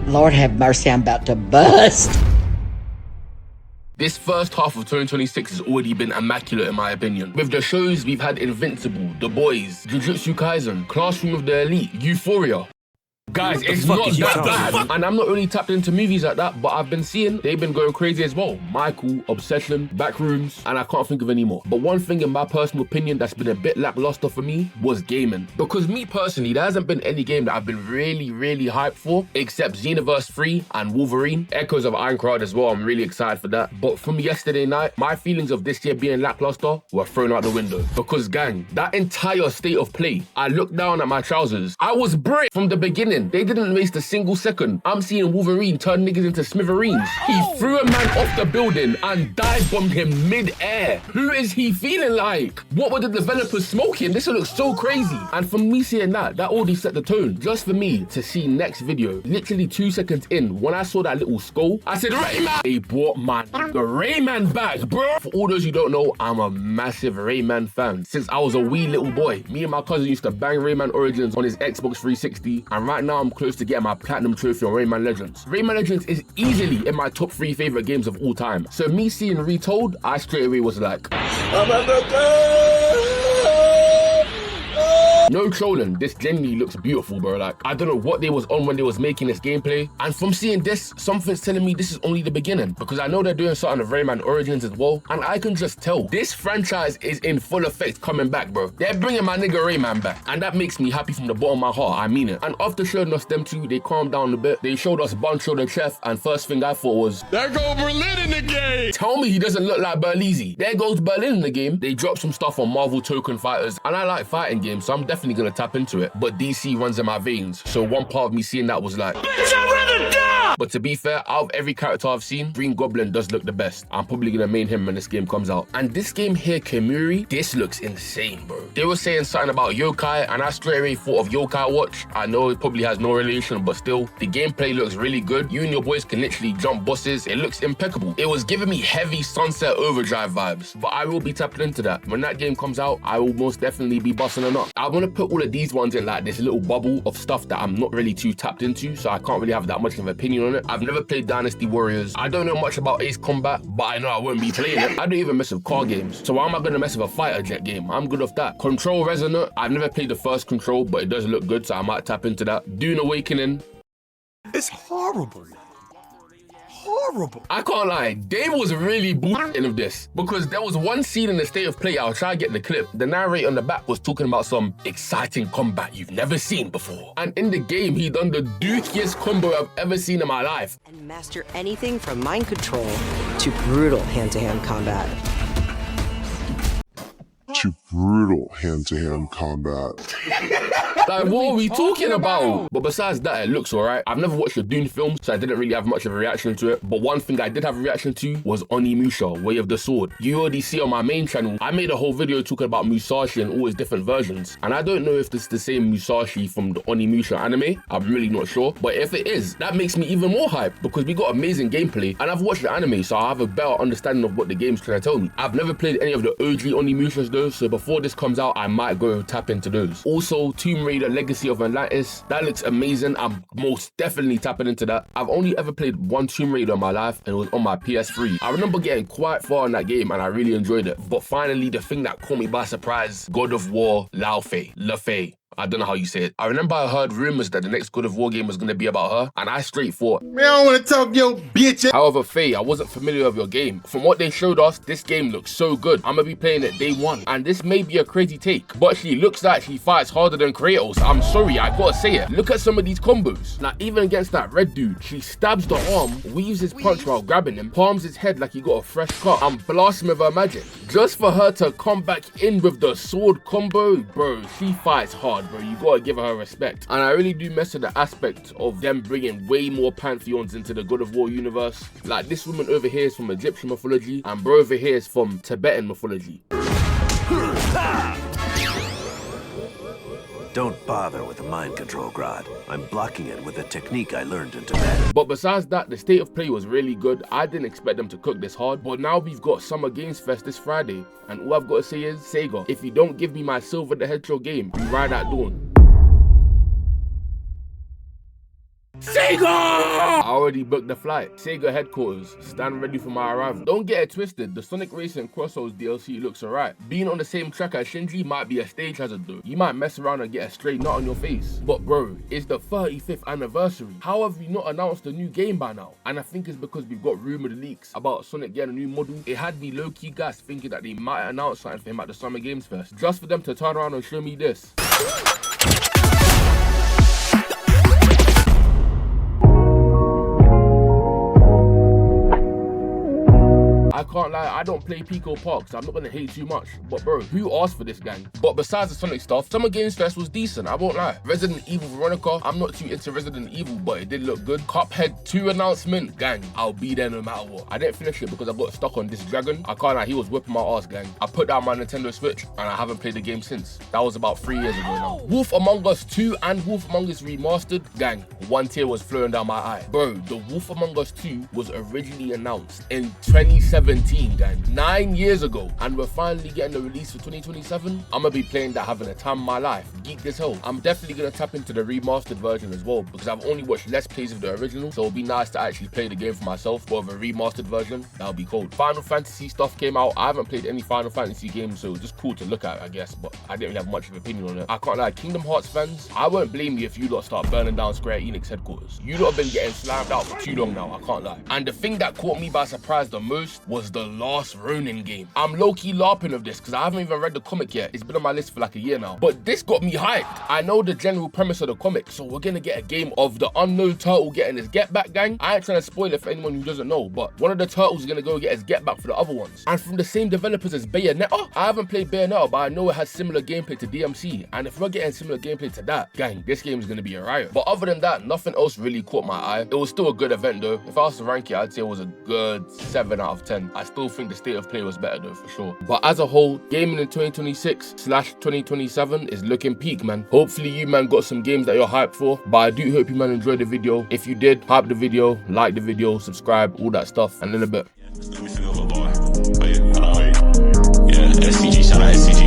Lord have mercy, I'm about to bust. This first half of 2026 has already been immaculate in my opinion. With the shows we've had Invincible, The Boys, Jujutsu Kaisen, Classroom of the Elite, Euphoria. Guys, it's not that bad. And I'm not really tapped into movies like that, but I've been seeing they've been going crazy as well. Michael, Obsession, Backrooms, and I can't think of any more. But one thing in my personal opinion that's been a bit lackluster for me was gaming. Because me personally, there hasn't been any game that I've been really hyped for, except Xenoverse 3 and Wolverine. Echoes of Ironclad as well, I'm really excited for that. But from yesterday night, my feelings of this year being lackluster were thrown out the window. Because gang, that entire state of play, I looked down at my trousers. I was brick from the beginning. They didn't waste a single second. I'm seeing Wolverine turn niggas into smithereens. He threw a man off the building and dive bombed him mid-air. Who is he feeling like? What were the developers smoking? This looks so crazy. And from me seeing that already set the tone. Just for me to see next video, literally 2 seconds in, when I saw that little skull, I said, Rayman! They brought man, the Rayman back, bro. For all those who don't know, I'm a massive Rayman fan. Since I was a wee little boy, me and my cousin used to bang Rayman Origins on his Xbox 360, and right now I'm close to getting my platinum trophy on Rayman Legends. Rayman Legends is easily in my top 3 favorite games of all time. So me seeing Retold, I straight away was like, no trolling, this genuinely looks beautiful, bro. Like, I don't know what they was on when they was making this gameplay. And from seeing this, something's telling me this is only the beginning. Because I know they're doing something with Rayman Origins as well. And I can just tell, this franchise is in full effect coming back, bro. They're bringing my nigga Rayman back. And that makes me happy from the bottom of my heart, I mean it. And after showing us them two, they calmed down a bit. They showed us Bancho the Chef, and first thing I thought was, there goes Berlin in the game! Tell me he doesn't look like Berlizzi. There goes Berlin in the game. They dropped some stuff on Marvel Token Fighters, and I like fighting games, so I'm definitely gonna tap into it. But DC runs in my veins, so one part of me seeing that was like, bitch, I'd rather die! But to be fair, out of every character I've seen, Green Goblin does look the best. I'm probably gonna main him when this game comes out. And this game here, Kimuri, this looks insane, bro. They were saying something about yokai, and I straight away thought of Yokai Watch. I know it probably has no relation, but still, the gameplay looks really good. You and your boys can literally jump bosses. It looks impeccable. It was giving me heavy Sunset Overdrive vibes, but I will be tapping into that. When that game comes out, I will most definitely be busting it up. I want to put all of these ones in like this little bubble of stuff that I'm not really too tapped into, so I can't really have that much of an opinion on it. I've never played Dynasty Warriors. I don't know much about Ace Combat, but I know I won't be playing it. I don't even mess with car games, so why am I going to mess with a fighter jet game? I'm good off that. Control Resonant, I've never played the first Control, but it does look good, so I might tap into that. Dune Awakening. It's horrible. Horrible. I can't lie, Dave was really boosting of this because there was one scene in the state of play, I'll try to get the clip. The narrator on the back was talking about some exciting combat you've never seen before. And in the game, he done the dukiest combo I've ever seen in my life. And master anything from mind control to brutal hand-to-hand combat. To brutal hand-to-hand combat. Like, what are we talking about? But besides that, it looks alright. I've never watched the Dune film, so I didn't really have much of a reaction to it. But one thing I did have a reaction to was Onimusha, Way of the Sword. You already see on my main channel, I made a whole video talking about Musashi and all his different versions. And I don't know if this is the same Musashi from the Onimusha anime. I'm really not sure. But if it is, that makes me even more hyped because we got amazing gameplay. And I've watched the anime, so I have a better understanding of what the game's trying to tell me. I've never played any of the OG Onimushas though, so before this comes out, I might go tap into those. Also, Tomb Raider Legacy of Atlantis, that looks amazing. I'm most definitely tapping into that. I've only ever played one Tomb Raider in my life, and it was on my PS3. I remember getting quite far in that game, and I really enjoyed it. But finally, the thing that caught me by surprise, God of War Lafay. I don't know how you say it. I remember I heard rumors that the next God of War game was going to be about her, and I straight thought, Man, I don't want to talk your bitch. However, Faye, I wasn't familiar with your game. From what they showed us, this game looks so good. I'm going to be playing it day one, and this may be a crazy take, but she looks like she fights harder than Kratos. I'm sorry, I gotta say it. Look at some of these combos. Now, even against that red dude, she stabs the arm, weaves his punch while grabbing him, palms his head like he got a fresh cut, and blasts him with her magic. Just for her to come back in with the sword combo, bro, she fights hard, bro. You gotta give her respect. And I really do mess with the aspect of them bringing way more pantheons into the God of War universe. Like, this woman over here is from Egyptian mythology, and bro over here is from Tibetan mythology. Don't bother with the mind control, Grodd. I'm blocking it with a technique I learned in Tibet. But besides that, the state of play was really good. I didn't expect them to cook this hard, but now we've got Summer Games Fest this Friday, and all I've got to say is, Sega, if you don't give me my Silver the Hedgehog game, we ride at dawn. Sega! I already booked the flight. Sega headquarters. Stand ready for my arrival. Don't get it twisted. The Sonic Racing Crossroads DLC looks alright. Being on the same track as Shinji might be a stage hazard though. You might mess around and get a straight nut on your face. But bro, it's the 35th anniversary. How have we not announced a new game by now? And I think it's because we've got rumored leaks about Sonic getting a new model. It had me low-key gas thinking that they might announce something for him at the Summer Games Fest. Just for them to turn around and show me this. I can't lie, I don't play Pico Park, so I'm not gonna hate too much. But bro, who asked for this, gang? But besides the Sonic stuff, Summer Games Fest was decent, I won't lie. Resident Evil Veronica, I'm not too into Resident Evil, but it did look good. Cuphead 2 announcement, gang, I'll be there no matter what. I didn't finish it because I got stuck on this dragon. I can't lie, he was whipping my ass, gang. I put down my Nintendo Switch, and I haven't played the game since. That was about 3 years ago now. Wolf Among Us 2 and Wolf Among Us Remastered, gang, one tear was flowing down my eye. Bro, the Wolf Among Us 2 was originally announced in 2017, gang. 9 years ago, and we're finally getting the release for 2027. I'm gonna be playing that, having a time of my life. Geek this hell. I'm definitely gonna tap into the remastered version as well, because I've only watched less plays of the original, so it'll be nice to actually play the game for myself. But with a remastered version, that'll be cool. Final Fantasy stuff came out. I haven't played any Final Fantasy games, so just cool to look at, I guess, but I didn't really have much of an opinion on it. I can't lie, Kingdom Hearts fans, I won't blame you if you lot start burning down Square Enix headquarters. You lot have been getting slammed out for too long now, I can't lie. And the thing that caught me by surprise the most was the last Ronin game. I'm low-key LARPing of this because I haven't even read the comic yet. It's been on my list for like a year now. But this got me hyped. I know the general premise of the comic, so we're gonna get a game of the unknown turtle getting his get back, gang. I ain't trying to spoil it for anyone who doesn't know, but one of the turtles is gonna go get his get back for the other ones. And from the same developers as Bayonetta. I haven't played Bayonetta, but I know it has similar gameplay to DMC. And if we're getting similar gameplay to that, gang, this game is gonna be a riot. But other than that, nothing else really caught my eye. It was still a good event though. If I was to rank it, I'd say it was a good 7 out of 10. I still think the state of play was better though, for sure. But as a whole, gaming in 2026/2027 is looking peak, man. Hopefully you, man, got some games that you're hyped for. But I do hope you, man, enjoyed the video. If you did, hype the video, like the video, subscribe, all that stuff, and in a bit. Let me think of a bar. Wait, hold on, wait. Yeah, SCG, shout out SCG.